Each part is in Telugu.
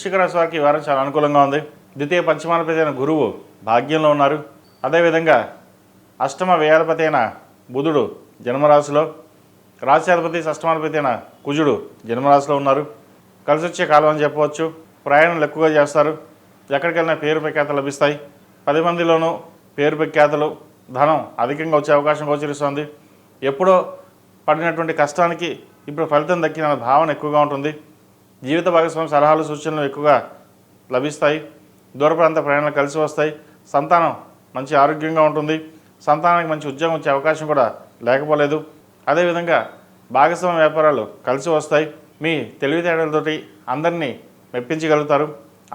వృశ్చిక రాశి వారికి ఈ వారం చాలా అనుకూలంగా ఉంది. ద్వితీయ పంచమాధిపతి అయిన గురువు భాగ్యంలో ఉన్నారు. అదేవిధంగా అష్టమ వ్యయాధిపతి అయిన బుధుడు జన్మరాశిలో, రాశ్యాధిపతి షష్టమాధిపతి అయిన కుజుడు జన్మరాశిలో ఉన్నారు. కలిసి వచ్చే కాలం అని చెప్పవచ్చు. ప్రయాణాలు ఎక్కువగా చేస్తారు. ఎక్కడికి వెళ్ళినా పేరు ప్రఖ్యాతలు లభిస్తాయి. 10 మందిలోనూ పేరు ప్రఖ్యాతలు, ధనం అధికంగా వచ్చే అవకాశం గోచరిస్తుంది. ఎప్పుడో పడినటువంటి కష్టానికి ఇప్పుడు ఫలితం దక్కిన భావన ఎక్కువగా ఉంటుంది. జీవిత భాగస్వామి సలహాలు సూచనలు ఎక్కువగా లభిస్తాయి. దూర ప్రాంత ప్రయాణాలు కలిసి వస్తాయి. సంతానం మంచి ఆరోగ్యంగా ఉంటుంది. సంతానానికి మంచి ఉద్యోగం వచ్చే అవకాశం కూడా లేకపోలేదు. అదేవిధంగా భాగస్వామి వ్యాపారాలు కలిసి వస్తాయి. మీ తెలివితేటలతోటి అందరినీ మెప్పించగలుగుతారు.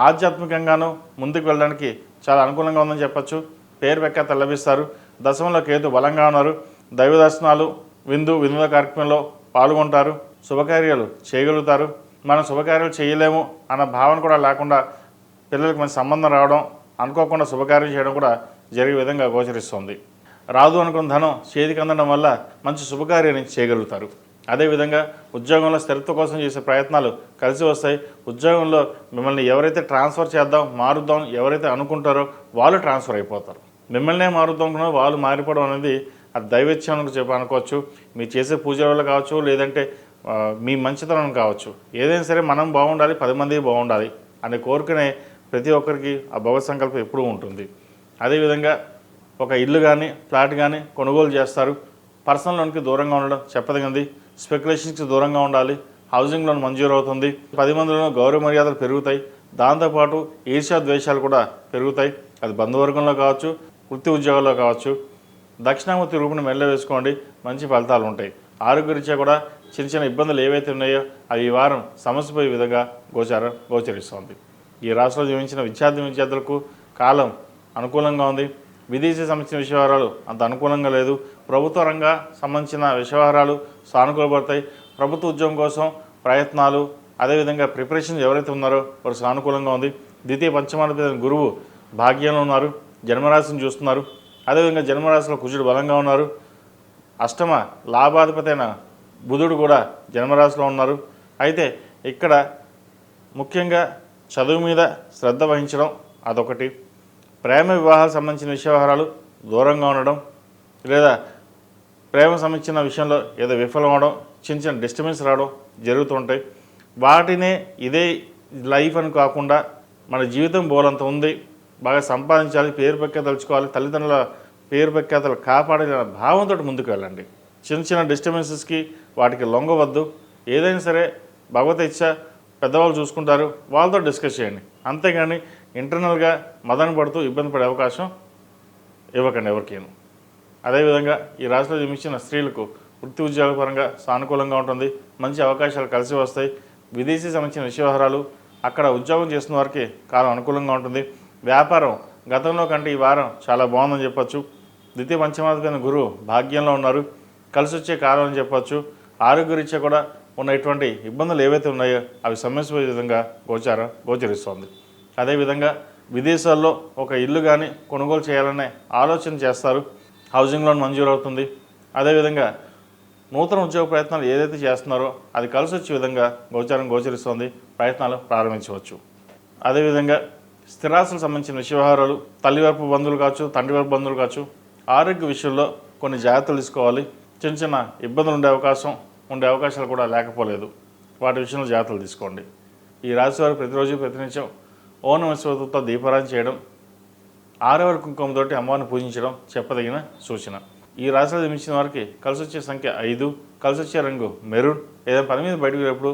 ఆధ్యాత్మికంగానూ ముందుకు వెళ్ళడానికి చాలా అనుకూలంగా ఉందని చెప్పచ్చు. పేరు ప్రఖ్యాతలు లభిస్తారు. దశమంలో కేతు బలంగా ఉన్నారు. దైవ దర్శనాలు, వినోద కార్యక్రమంలో పాల్గొంటారు. శుభకార్యాలు చేయగలుగుతారు. మనం శుభకార్యాలు చేయలేము అన్న భావన కూడా లేకుండా పిల్లలకు మంచి సంబంధం రావడం, అనుకోకుండా శుభకార్యం చేయడం కూడా జరిగే విధంగా గోచరిస్తుంది. రాదు అనుకున్న ధనం చేతికి అందడం వల్ల మంచి శుభకార్యాన్ని చేయగలుగుతారు. అదేవిధంగా ఉద్యోగంలో స్థిరత్వం కోసం చేసే ప్రయత్నాలు కలిసి వస్తాయి. ఉద్యోగంలో మిమ్మల్ని ఎవరైతే ట్రాన్స్ఫర్ చేద్దాం, మారుద్దాం ఎవరైతే అనుకుంటారో వాళ్ళు ట్రాన్స్ఫర్ అయిపోతారు. మిమ్మల్నే మారుద్దాం అనుకున్నా వాళ్ళు మారిపోవడం అనేది అది దైవేచ్ఛ అనుకోవచ్చు. మీరు చేసే పూజల వల్ల కావచ్చు, లేదంటే మీ మంచితనం కావచ్చు. ఏదైనా సరే మనం బాగుండాలి, 10 మంది బాగుండాలి అనే కోరికనే ప్రతి ఒక్కరికి ఆ భగవత్ సంకల్పం ఎప్పుడూ ఉంటుంది. అదేవిధంగా ఒక ఇల్లు కానీ ఫ్లాట్ కానీ కొనుగోలు చేస్తారు. పర్సనల్ లోన్కి దూరంగా ఉండడం చెప్పదగింది. స్పెక్యులేషన్స్కి దూరంగా ఉండాలి. హౌసింగ్ లోన్ మంజూరు అవుతుంది. 10 మందిలోనూ గౌరవ మర్యాదలు పెరుగుతాయి. దాంతోపాటు ఈర్ష్యా ద్వేషాలు కూడా పెరుగుతాయి. అది బంధువర్గంలో కావచ్చు, వృత్తి ఉద్యోగాల్లో కావచ్చు. దక్షిణామూర్తి రూపుని మెల్ల వేసుకోండి, మంచి ఫలితాలు ఉంటాయి. ఆరోగ్యరీత్యా కూడా చిన్న ఇబ్బందులు ఏవైతే ఉన్నాయో అవి ఈ వారం సమస్యపోయే విధంగా గోచరిస్తోంది. ఈ రాష్ట్రంలో జీవించిన విద్యార్థులకు కాలం అనుకూలంగా ఉంది. విదేశీ సంబంధించిన విషయవహారాలు అంత అనుకూలంగా లేదు. ప్రభుత్వ రంగ సంబంధించిన విషయవహారాలు సానుకూలపడతాయి. ప్రభుత్వ ఉద్యోగం కోసం ప్రయత్నాలు, అదేవిధంగా ప్రిపరేషన్ ఎవరైతే ఉన్నారో వారు సానుకూలంగా ఉంది. ద్వితీయ పంచమాధిపతి గురువు భాగ్యంలో ఉన్నారు. జన్మరాశిని చూస్తున్నారు. అదేవిధంగా జన్మరాశిలో కుజుడు బలంగా ఉన్నారు. అష్టమ లాభాధిపతి అయిన బుధుడు కూడా జన్మరాశిలో ఉన్నారు. అయితే ఇక్కడ ముఖ్యంగా చదువు మీద శ్రద్ధ వహించడం అదొకటి. ప్రేమ వివాహాలకు సంబంధించిన విషయవహారాలు దూరంగా ఉండడం, లేదా ప్రేమ సంబంధించిన విషయంలో ఏదో విఫలం అవడం, చిన్న డిస్టర్బెన్స్ రావడం జరుగుతుంటాయి. వాటినే ఇదే లైఫ్ అని కాకుండా మన జీవితం బోలంత ఉంది, బాగా సంపాదించాలి, పేరు ప్రఖ్యాతలు తలుచుకోవాలి, తల్లిదండ్రుల పేరు ప్రఖ్యాతలు కాపాడాలనే భావంతో ముందుకు వెళ్ళండి. చిన్న డిస్టర్బెన్సెస్కి వాటికి లొంగవద్దు. ఏదైనా సరే భగవత్ ఇచ్చ పెద్దవాళ్ళు చూసుకుంటారు, వాళ్ళతో డిస్కస్ చేయండి. అంతేగాని ఇంటర్నల్గా మదన పడుతూ ఇబ్బంది పడే అవకాశం ఇవ్వకండి ఎవరికేను. అదేవిధంగా ఈ రాశిలో జన్మించిన స్త్రీలకు వృత్తి ఉద్యోగ పరంగా సానుకూలంగా ఉంటుంది. మంచి అవకాశాలు కలిసి వస్తాయి. విదేశీ సంబంధించిన విషయవహారాలు, అక్కడ ఉద్యోగం చేస్తున్న వారికి కాలం అనుకూలంగా ఉంటుంది. వ్యాపారం గతంలో కంటే ఈ వారం చాలా బాగుందని చెప్పచ్చు. ద్వితీయ పంచమాధిపతి గురువు భాగ్యంలో ఉన్నారు. కలిసి వచ్చే కాలం అని చెప్పచ్చు. ఆరోగ్యరీత్యా కూడా ఉన్న ఇటువంటి ఇబ్బందులు ఏవైతే ఉన్నాయో అవి సమస్య విధంగా గోచరిస్తోంది. అదేవిధంగా విదేశాల్లో ఒక ఇల్లు కానీ కొనుగోలు చేయాలనే ఆలోచన చేస్తారు. హౌసింగ్ లోన్ మంజూరు అవుతుంది. అదేవిధంగా నూతన ఉద్యోగ ప్రయత్నాలు ఏదైతే చేస్తున్నారో అది కలిసి వచ్చే విధంగా గోచరిస్తోంది. ప్రయత్నాలు ప్రారంభించవచ్చు. అదేవిధంగా స్థిరాస్తులకు సంబంధించిన విషయవహారాలు, తల్లి వైపు బంధువులు కావచ్చు, తండ్రి వైపు బంధువులు కావచ్చు, ఆరోగ్య విషయంలో కొన్ని జాగ్రత్తలు తీసుకోవాలి. చిన్న ఇబ్బందులు ఉండే అవకాశాలు కూడా లేకపోలేదు. వాటి విషయంలో జాగ్రత్తలు తీసుకోండి. ఈ రాశి వారు ప్రతిరోజు ప్రతినిత్యం ఓం నమః శివాయతో దీపారాధన చేయడం, 6వ కుంకుమతోటి అమ్మవారిని పూజించడం చెప్పదగిన సూచన. ఈ రాశిలో జన్మించిన వారికి కలిసి వచ్చే సంఖ్య 5, కలిసి వచ్చే రంగు మెరూన్. ఏదైనా పని మీద బయటకు వెళ్ళినప్పుడు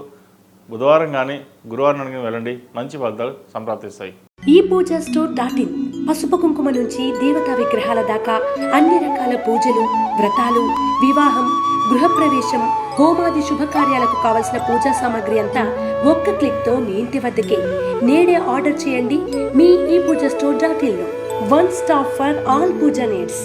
బుధవారం కానీ గురువారం కానీ వెళ్ళండి, మంచి ఫలితాలు సంప్రాప్తిస్తాయి. ఈ పూజ స్టోర్.in పసుపు కుంకుమ నుంచి దేవతా విగ్రహాల దాకా అన్ని రకాల పూజలు, వ్రతాలు, వివాహం, గృహప్రవేశం, హోమాది శుభకార్యాలకు కావలసిన పూజా సామాగ్రి అంతా ఒక్క క్లిక్తో మీ ఇంటి వద్దకే. నేడే ఆర్డర్ చేయండి మీ ఈ పూజ స్టోర్.in లో. One stop for all puja needs.